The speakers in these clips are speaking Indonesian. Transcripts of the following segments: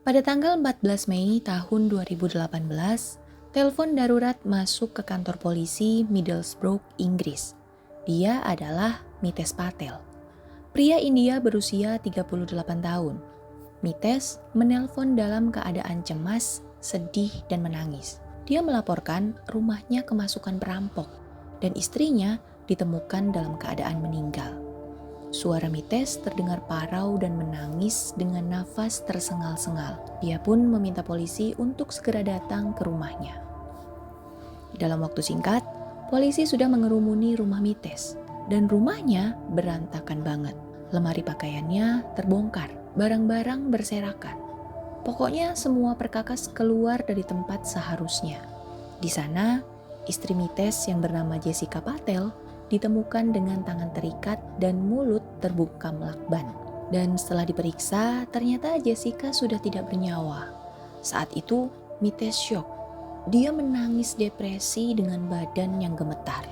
Pada tanggal 14 Mei tahun 2018, telepon darurat masuk ke kantor polisi Middlesbrough, Inggris. Dia adalah Mitesh Patel, pria India berusia 38 tahun. Mitesh menelpon dalam keadaan cemas, sedih, dan menangis. Dia melaporkan rumahnya kemasukan perampok dan istrinya ditemukan dalam keadaan meninggal. Suara Mitesh terdengar parau dan menangis dengan nafas tersengal-sengal. Dia pun meminta polisi untuk segera datang ke rumahnya. Dalam waktu singkat, polisi sudah mengerumuni rumah Mitesh dan rumahnya berantakan banget. Lemari pakaiannya terbongkar, barang-barang berserakan. Pokoknya semua perkakas keluar dari tempat seharusnya. Di sana, istri Mitesh yang bernama Jessica Patel ditemukan dengan tangan terikat dan mulut terbungkam lakban. Dan setelah diperiksa, ternyata Jessica sudah tidak bernyawa. Saat itu, Mitesh syok. Dia menangis depresi dengan badan yang gemetar.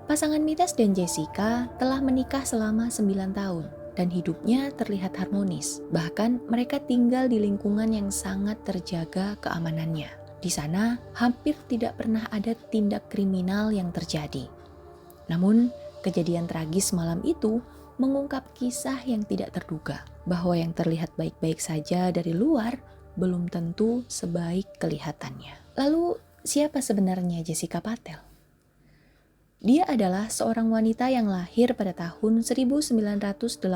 Pasangan Mitesh dan Jessica telah menikah selama 9 tahun dan hidupnya terlihat harmonis. Bahkan mereka tinggal di lingkungan yang sangat terjaga keamanannya. Di sana hampir tidak pernah ada tindak kriminal yang terjadi. Namun, kejadian tragis malam itu mengungkap kisah yang tidak terduga, bahwa yang terlihat baik-baik saja dari luar belum tentu sebaik kelihatannya. Lalu, siapa sebenarnya Jessica Patel? Dia adalah seorang wanita yang lahir pada tahun 1983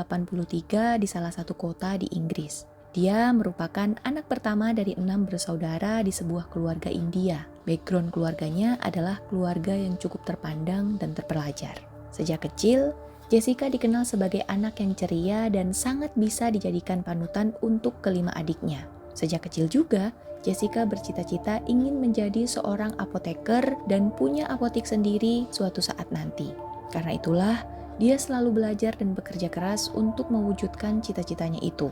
di salah satu kota di Inggris. Dia merupakan anak pertama dari 6 bersaudara di sebuah keluarga India. Background keluarganya adalah keluarga yang cukup terpandang dan terpelajar. Sejak kecil, Jessica dikenal sebagai anak yang ceria dan sangat bisa dijadikan panutan untuk kelima adiknya. Sejak kecil juga, Jessica bercita-cita ingin menjadi seorang apoteker dan punya apotek sendiri suatu saat nanti. Karena itulah, dia selalu belajar dan bekerja keras untuk mewujudkan cita-citanya itu.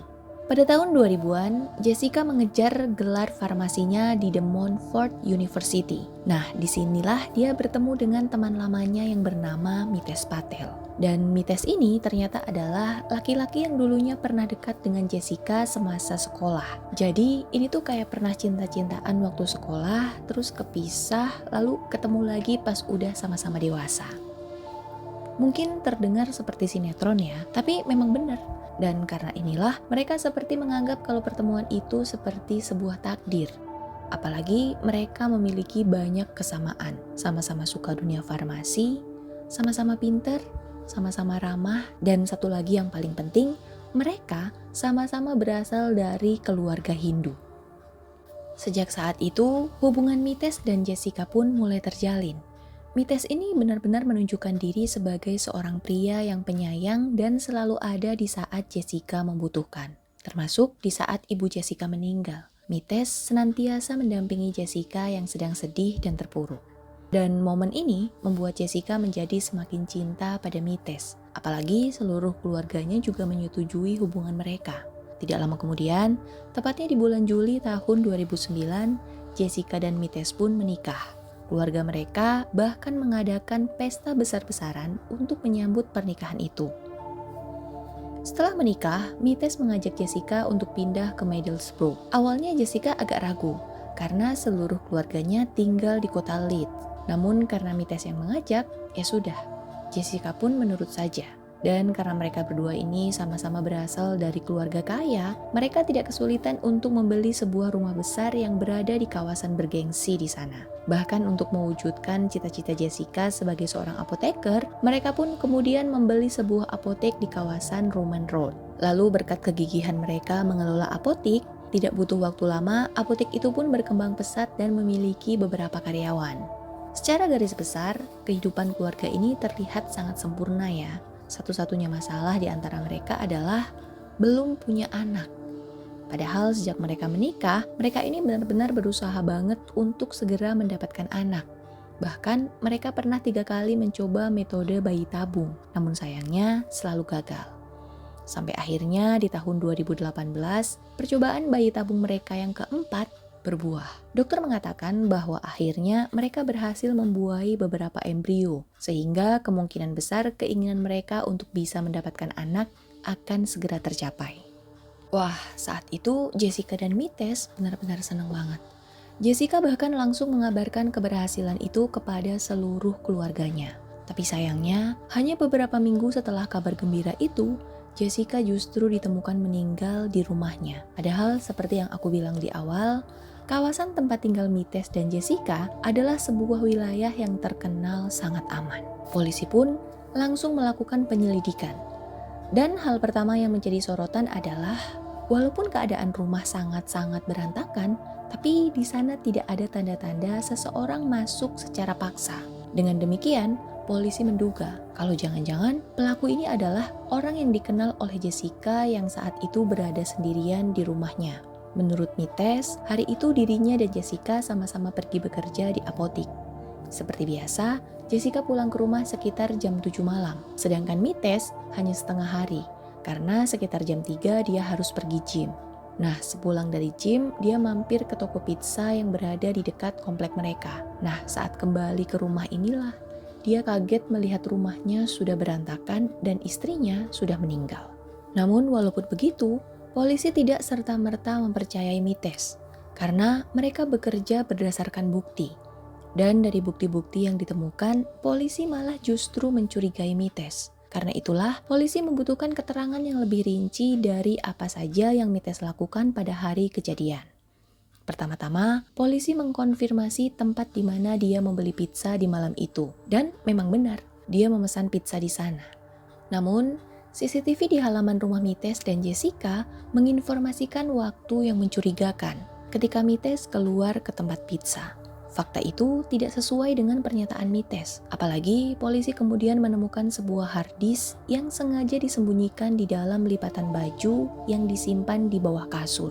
Pada tahun 2000-an, Jessica mengejar gelar farmasinya di The Montfort University. Nah, disinilah dia bertemu dengan teman lamanya yang bernama Mitesh Patel. Dan Mitesh ini ternyata adalah laki-laki yang dulunya pernah dekat dengan Jessica semasa sekolah. Jadi, ini tuh kayak pernah cinta-cintaan waktu sekolah, terus kepisah, lalu ketemu lagi pas udah sama-sama dewasa. Mungkin terdengar seperti sinetron ya, tapi memang benar. Dan karena inilah mereka seperti menganggap kalau pertemuan itu seperti sebuah takdir. Apalagi mereka memiliki banyak kesamaan. Sama-sama suka dunia farmasi, sama-sama pinter, sama-sama ramah, dan satu lagi yang paling penting, mereka sama-sama berasal dari keluarga Hindu. Sejak saat itu, hubungan Mitesh dan Jessica pun mulai terjalin. Mitesh ini benar-benar menunjukkan diri sebagai seorang pria yang penyayang dan selalu ada di saat Jessica membutuhkan. Termasuk di saat ibu Jessica meninggal. Mitesh senantiasa mendampingi Jessica yang sedang sedih dan terpuruk. Dan momen ini membuat Jessica menjadi semakin cinta pada Mitesh. Apalagi seluruh keluarganya juga menyetujui hubungan mereka. Tidak lama kemudian, tepatnya di bulan Juli tahun 2009, Jessica dan Mitesh pun menikah. Keluarga mereka bahkan mengadakan pesta besar-besaran untuk menyambut pernikahan itu. Setelah menikah, Mitesh mengajak Jessica untuk pindah ke Middlesbrough. Awalnya Jessica agak ragu, karena seluruh keluarganya tinggal di kota Leeds. Namun karena Mitesh yang mengajak, ya sudah, Jessica pun menurut saja. Dan karena mereka berdua ini sama-sama berasal dari keluarga kaya, mereka tidak kesulitan untuk membeli sebuah rumah besar yang berada di kawasan bergengsi di sana. Bahkan untuk mewujudkan cita-cita Jessica sebagai seorang apoteker, mereka pun kemudian membeli sebuah apotek di kawasan Roman Road. Lalu berkat kegigihan mereka mengelola apotek, tidak butuh waktu lama, apotek itu pun berkembang pesat dan memiliki beberapa karyawan. Secara garis besar, kehidupan keluarga ini terlihat sangat sempurna ya. Satu-satunya masalah di antara mereka adalah belum punya anak. Padahal sejak mereka menikah, mereka ini benar-benar berusaha banget untuk segera mendapatkan anak. Bahkan mereka pernah 3 kali mencoba metode bayi tabung, namun sayangnya selalu gagal. Sampai akhirnya di tahun 2018, percobaan bayi tabung mereka yang keempat berbuah. Dokter mengatakan bahwa akhirnya mereka berhasil membuahi beberapa embrio, sehingga kemungkinan besar keinginan mereka untuk bisa mendapatkan anak akan segera tercapai. Wah, saat itu Jessica dan Mites benar-benar senang banget. Jessica bahkan langsung mengabarkan keberhasilan itu kepada seluruh keluarganya. Tapi sayangnya, hanya beberapa minggu setelah kabar gembira itu, Jessica justru ditemukan meninggal di rumahnya. Padahal seperti yang aku bilang di awal, kawasan tempat tinggal Mites dan Jessica adalah sebuah wilayah yang terkenal sangat aman. Polisi pun langsung melakukan penyelidikan. Dan hal pertama yang menjadi sorotan adalah, walaupun keadaan rumah sangat-sangat berantakan, tapi di sana tidak ada tanda-tanda seseorang masuk secara paksa. Dengan demikian, polisi menduga kalau jangan-jangan pelaku ini adalah orang yang dikenal oleh Jessica yang saat itu berada sendirian di rumahnya. Menurut Mites, hari itu dirinya dan Jessica sama-sama pergi bekerja di apotik. Seperti biasa, Jessica pulang ke rumah sekitar jam 7 malam, sedangkan Mites hanya setengah hari, karena sekitar jam 3 dia harus pergi gym. Nah, sepulang dari gym, dia mampir ke toko pizza yang berada di dekat komplek mereka. Nah, saat kembali ke rumah inilah, dia kaget melihat rumahnya sudah berantakan dan istrinya sudah meninggal. Namun walaupun begitu, polisi tidak serta-merta mempercayai Mites, karena mereka bekerja berdasarkan bukti. Dan dari bukti-bukti yang ditemukan, polisi malah justru mencurigai Mites. Karena itulah, polisi membutuhkan keterangan yang lebih rinci dari apa saja yang Mites lakukan pada hari kejadian. Pertama-tama, polisi mengkonfirmasi tempat di mana dia membeli pizza di malam itu. Dan memang benar, dia memesan pizza di sana. Namun, CCTV di halaman rumah Mites dan Jessica menginformasikan waktu yang mencurigakan ketika Mites keluar ke tempat pizza. Fakta itu tidak sesuai dengan pernyataan Mites, apalagi polisi kemudian menemukan sebuah hard disk yang sengaja disembunyikan di dalam lipatan baju yang disimpan di bawah kasur.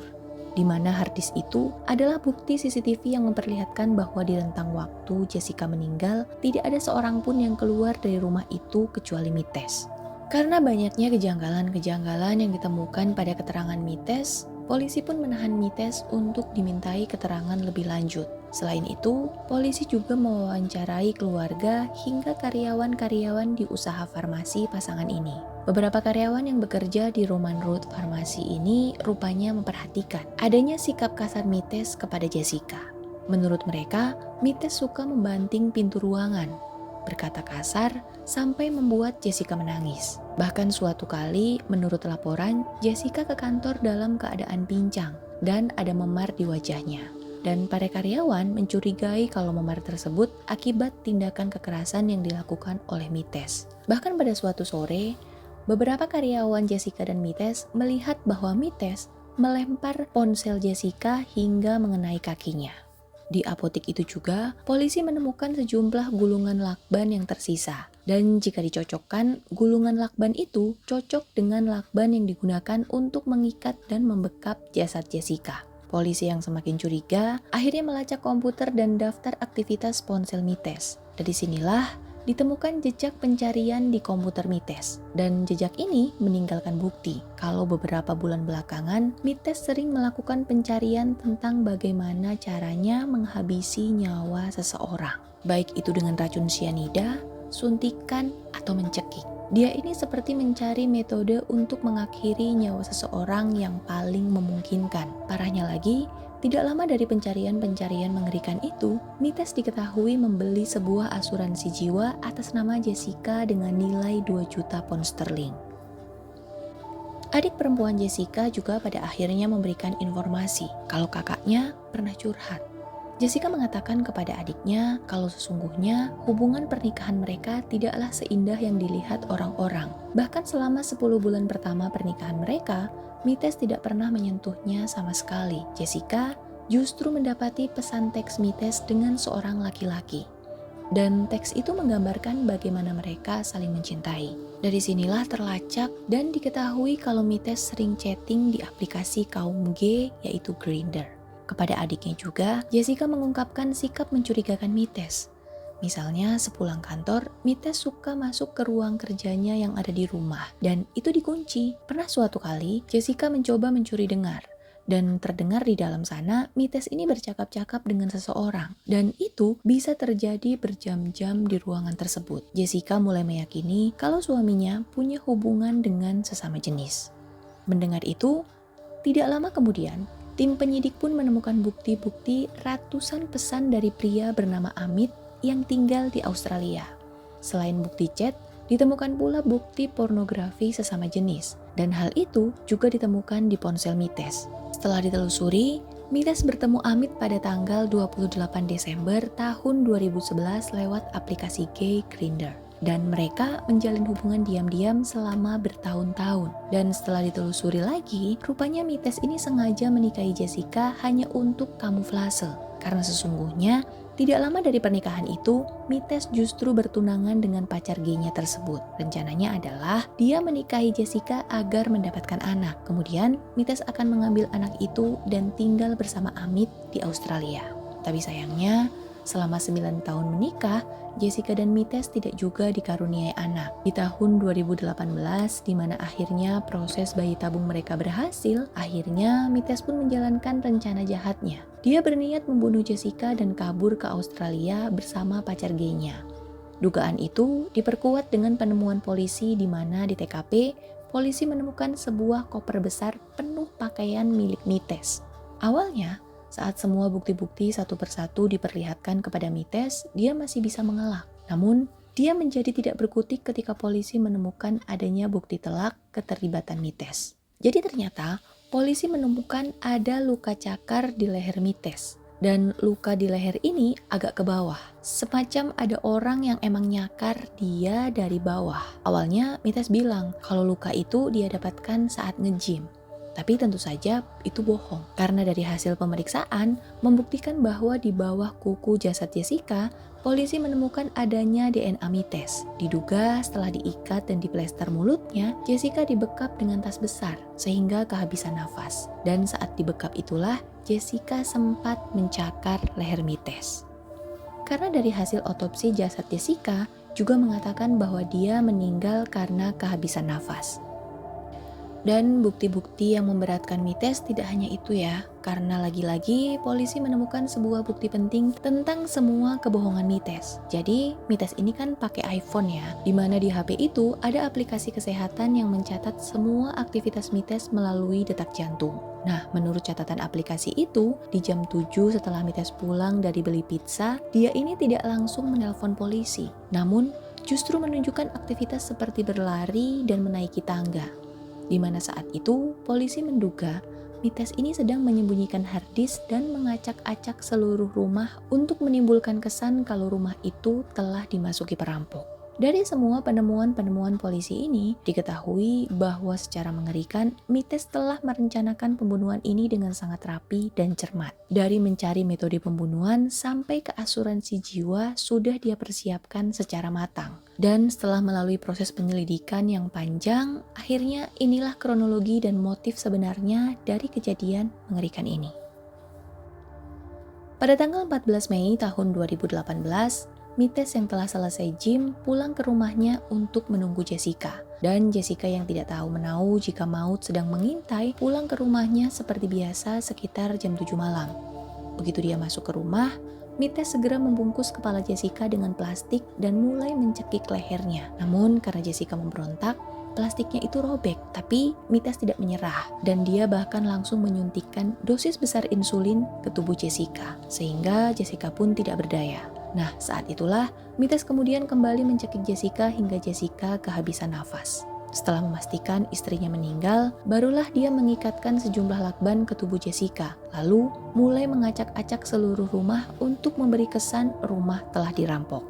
Di mana hard disk itu adalah bukti CCTV yang memperlihatkan bahwa di rentang waktu Jessica meninggal, tidak ada seorang pun yang keluar dari rumah itu kecuali Mites. Karena banyaknya kejanggalan-kejanggalan yang ditemukan pada keterangan Mites, polisi pun menahan Mites untuk dimintai keterangan lebih lanjut. Selain itu, polisi juga mewawancarai keluarga hingga karyawan-karyawan di usaha farmasi pasangan ini. Beberapa karyawan yang bekerja di Roman Road Farmasi ini rupanya memperhatikan adanya sikap kasar Mites kepada Jessica. Menurut mereka, Mites suka membanting pintu ruangan, berkata kasar, sampai membuat Jessica menangis. Bahkan suatu kali, menurut laporan, Jessica ke kantor dalam keadaan pincang dan ada memar di wajahnya. Dan para karyawan mencurigai kalau memar tersebut akibat tindakan kekerasan yang dilakukan oleh Mites. Bahkan pada suatu sore, beberapa karyawan Jessica dan Mites melihat bahwa Mites melempar ponsel Jessica hingga mengenai kakinya. Di apotik itu juga, polisi menemukan sejumlah gulungan lakban yang tersisa. Dan jika dicocokkan, gulungan lakban itu cocok dengan lakban yang digunakan untuk mengikat dan membekap jasad Jessica. Polisi yang semakin curiga akhirnya melacak komputer dan daftar aktivitas ponsel Mites. Dari sinilah ditemukan jejak pencarian di komputer Mites. Dan jejak ini meninggalkan bukti kalau beberapa bulan belakangan Mites sering melakukan pencarian tentang bagaimana caranya menghabisi nyawa seseorang. Baik itu dengan racun cyanida, suntikan, atau mencekik. Dia ini seperti mencari metode untuk mengakhiri nyawa seseorang yang paling memungkinkan. Parahnya lagi, tidak lama dari pencarian-pencarian mengerikan itu, Mites diketahui membeli sebuah asuransi jiwa atas nama Jessica dengan nilai 2 juta pound sterling. Adik perempuan Jessica juga pada akhirnya memberikan informasi kalau kakaknya pernah curhat. Jessica mengatakan kepada adiknya kalau sesungguhnya hubungan pernikahan mereka tidaklah seindah yang dilihat orang-orang. Bahkan selama 10 bulan pertama pernikahan mereka, Mites tidak pernah menyentuhnya sama sekali. Jessica justru mendapati pesan teks Mites dengan seorang laki-laki. Dan teks itu menggambarkan bagaimana mereka saling mencintai. Dari sinilah terlacak dan diketahui kalau Mites sering chatting di aplikasi kaum G yaitu Grindr. Kepada adiknya juga, Jessica mengungkapkan sikap mencurigakan Mites. Misalnya sepulang kantor, Mites suka masuk ke ruang kerjanya yang ada di rumah dan itu dikunci. Pernah suatu kali, Jessica mencoba mencuri dengar dan terdengar di dalam sana Mites ini bercakap-cakap dengan seseorang dan itu bisa terjadi berjam-jam di ruangan tersebut. Jessica mulai meyakini kalau suaminya punya hubungan dengan sesama jenis. Mendengar itu, Tidak lama kemudian, tim penyidik pun menemukan bukti-bukti ratusan pesan dari pria bernama Amit yang tinggal di Australia. Selain bukti chat, ditemukan pula bukti pornografi sesama jenis, dan hal itu juga ditemukan di ponsel Mites. Setelah ditelusuri, Mites bertemu Amit pada tanggal 28 Desember tahun 2011 lewat aplikasi gay Grindr. Dan mereka menjalin hubungan diam-diam selama bertahun-tahun. Dan setelah ditelusuri lagi, rupanya Mites ini sengaja menikahi Jessica hanya untuk kamuflase. Karena sesungguhnya, tidak lama dari pernikahan itu, Mites justru bertunangan dengan pacar gaynya tersebut. Rencananya adalah dia menikahi Jessica agar mendapatkan anak. Kemudian, Mites akan mengambil anak itu dan tinggal bersama Amit di Australia. Tapi sayangnya, selama 9 tahun menikah, Jessica dan Mites tidak juga dikaruniai anak. Di tahun 2018, di mana akhirnya proses bayi tabung mereka berhasil, akhirnya Mites pun menjalankan rencana jahatnya. Dia berniat membunuh Jessica dan kabur ke Australia bersama pacar gaynya. Dugaan itu diperkuat dengan penemuan polisi di mana di TKP, polisi menemukan sebuah koper besar penuh pakaian milik Mites. Awalnya, saat semua bukti-bukti satu persatu diperlihatkan kepada Mites, dia masih bisa mengelak. Namun, dia menjadi tidak berkutik ketika polisi menemukan adanya bukti telak keterlibatan Mites. Jadi ternyata, polisi menemukan ada luka cakar di leher Mites. Dan luka di leher ini agak ke bawah. Semacam ada orang yang emang nyakar dia dari bawah. Awalnya Mites bilang kalau luka itu dia dapatkan saat nge-gym. Tapi tentu saja itu bohong, karena dari hasil pemeriksaan membuktikan bahwa di bawah kuku jasad Jessica, polisi menemukan adanya DNA Mites. Diduga setelah diikat dan diplester mulutnya, Jessica dibekap dengan tas besar sehingga kehabisan nafas. Dan saat dibekap itulah Jessica sempat mencakar leher Mites. Karena dari hasil otopsi jasad Jessica juga mengatakan bahwa dia meninggal karena kehabisan nafas. Dan bukti-bukti yang memberatkan Mites tidak hanya itu ya, karena lagi-lagi polisi menemukan sebuah bukti penting tentang semua kebohongan Mites. Jadi Mites ini kan pakai iPhone ya, dimana di HP itu ada aplikasi kesehatan yang mencatat semua aktivitas Mites melalui detak jantung. Nah, menurut catatan aplikasi itu, di jam 7 setelah Mites pulang dari beli pizza, dia ini tidak langsung menelpon polisi, namun justru menunjukkan aktivitas seperti berlari dan menaiki tangga. Di mana saat itu polisi menduga Mites ini sedang menyembunyikan harddisk dan mengacak-acak seluruh rumah untuk menimbulkan kesan kalau rumah itu telah dimasuki perampok. Dari semua penemuan-penemuan polisi ini, diketahui bahwa secara mengerikan, Mites telah merencanakan pembunuhan ini dengan sangat rapi dan cermat. Dari mencari metode pembunuhan sampai ke asuransi jiwa sudah dia persiapkan secara matang. Dan setelah melalui proses penyelidikan yang panjang, akhirnya inilah kronologi dan motif sebenarnya dari kejadian mengerikan ini. Pada tanggal 14 Mei tahun 2018, Mites yang telah selesai gym pulang ke rumahnya untuk menunggu Jessica. Dan Jessica yang tidak tahu menau jika maut sedang mengintai pulang ke rumahnya seperti biasa sekitar jam 7 malam. Begitu dia masuk ke rumah, Mites segera membungkus kepala Jessica dengan plastik dan mulai mencekik lehernya. Namun karena Jessica memberontak, plastiknya itu robek, tapi Mites tidak menyerah dan dia bahkan langsung menyuntikkan dosis besar insulin ke tubuh Jessica, sehingga Jessica pun tidak berdaya. Nah, saat itulah Mites kemudian kembali mencekik Jessica hingga Jessica kehabisan nafas. Setelah memastikan istrinya meninggal, barulah dia mengikatkan sejumlah lakban ke tubuh Jessica, lalu mulai mengacak-acak seluruh rumah untuk memberi kesan rumah telah dirampok.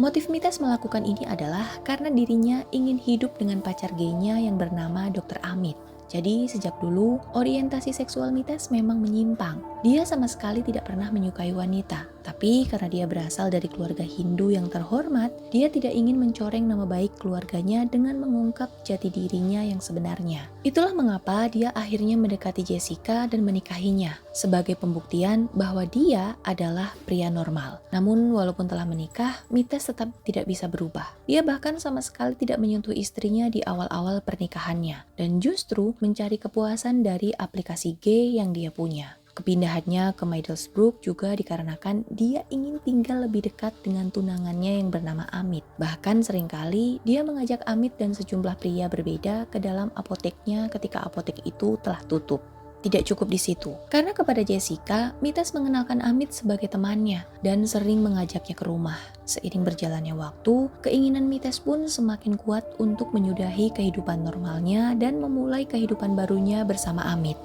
Motif Mites melakukan ini adalah karena dirinya ingin hidup dengan pacar gaynya yang bernama Dr. Amit. Jadi sejak dulu, orientasi seksual Mites memang menyimpang. Dia sama sekali tidak pernah menyukai wanita. Tapi karena dia berasal dari keluarga Hindu yang terhormat, dia tidak ingin mencoreng nama baik keluarganya dengan mengungkap jati dirinya yang sebenarnya. Itulah mengapa dia akhirnya mendekati Jessica dan menikahinya, sebagai pembuktian bahwa dia adalah pria normal. Namun walaupun telah menikah, Mites tetap tidak bisa berubah. Dia bahkan sama sekali tidak menyentuh istrinya di awal-awal pernikahannya, dan justru mencari kepuasan dari aplikasi gay yang dia punya. Kepindahannya ke Middlesbrough juga dikarenakan dia ingin tinggal lebih dekat dengan tunangannya yang bernama Amit. Bahkan seringkali dia mengajak Amit dan sejumlah pria berbeda ke dalam apoteknya ketika apotek itu telah tutup. Tidak cukup di situ, karena kepada Jessica, Mites mengenalkan Amit sebagai temannya dan sering mengajaknya ke rumah. Seiring berjalannya waktu, keinginan Mites pun semakin kuat untuk menyudahi kehidupan normalnya dan memulai kehidupan barunya bersama Amit.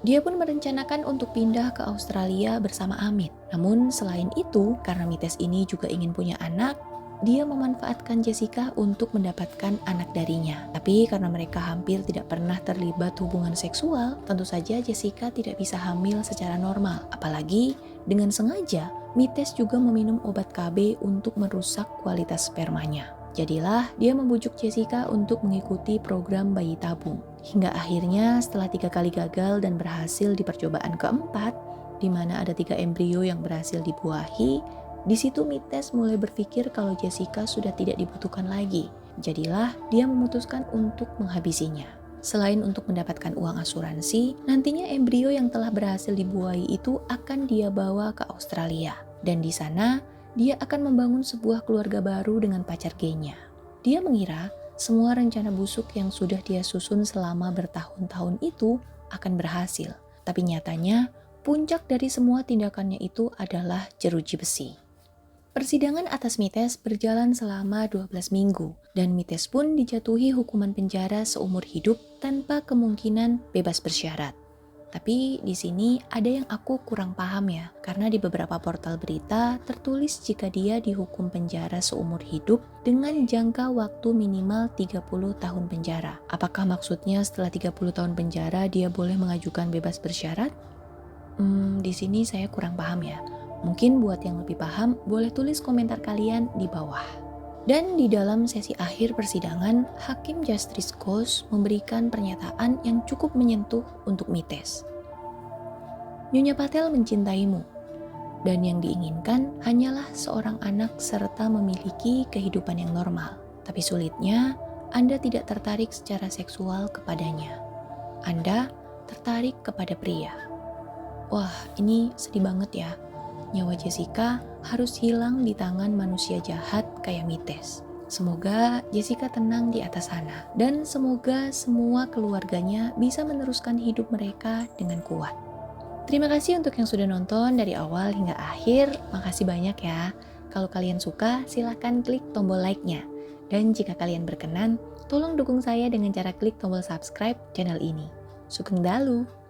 Dia pun merencanakan untuk pindah ke Australia bersama Amit. Namun selain itu, karena Mites ini juga ingin punya anak, dia memanfaatkan Jessica untuk mendapatkan anak darinya. Tapi karena mereka hampir tidak pernah terlibat hubungan seksual, tentu saja Jessica tidak bisa hamil secara normal. Apalagi dengan sengaja, Mites juga meminum obat KB untuk merusak kualitas spermanya. Jadilah dia membujuk Jessica untuk mengikuti program bayi tabung. Hingga akhirnya setelah 3 kali gagal dan berhasil di percobaan keempat, di mana ada 3 embrio yang berhasil dibuahi, di situ Mites mulai berpikir kalau Jessica sudah tidak dibutuhkan lagi. Jadilah dia memutuskan untuk menghabisinya. Selain untuk mendapatkan uang asuransi, nantinya embrio yang telah berhasil dibuahi itu akan dia bawa ke Australia. Dan di sana, dia akan membangun sebuah keluarga baru dengan pacar gaynya. Dia mengira semua rencana busuk yang sudah dia susun selama bertahun-tahun itu akan berhasil. Tapi nyatanya, puncak dari semua tindakannya itu adalah jeruji besi. Persidangan atas Mites berjalan selama 12 minggu dan Mites pun dijatuhi hukuman penjara seumur hidup tanpa kemungkinan bebas bersyarat. Tapi di sini ada yang aku kurang paham ya, karena di beberapa portal berita tertulis jika dia dihukum penjara seumur hidup dengan jangka waktu minimal 30 tahun penjara. Apakah maksudnya setelah 30 tahun penjara dia boleh mengajukan bebas bersyarat? Di sini saya kurang paham ya. Mungkin buat yang lebih paham, boleh tulis komentar kalian di bawah. Dan di dalam sesi akhir persidangan, Hakim Justice Coase memberikan pernyataan yang cukup menyentuh untuk Mites. Nyonya Patel mencintaimu, dan yang diinginkan hanyalah seorang anak serta memiliki kehidupan yang normal. Tapi sulitnya, Anda tidak tertarik secara seksual kepadanya. Anda tertarik kepada pria. Wah, ini sedih banget ya. Nyawa Jessica harus hilang di tangan manusia jahat kayak Mites. Semoga Jessica tenang di atas sana dan semoga semua keluarganya bisa meneruskan hidup mereka dengan kuat. Terima kasih untuk yang sudah nonton dari awal hingga akhir. Makasih banyak ya. Kalau kalian suka, silahkan klik tombol like-nya. Dan jika kalian berkenan, tolong dukung saya dengan cara klik tombol subscribe channel ini. Sugeng Dalu!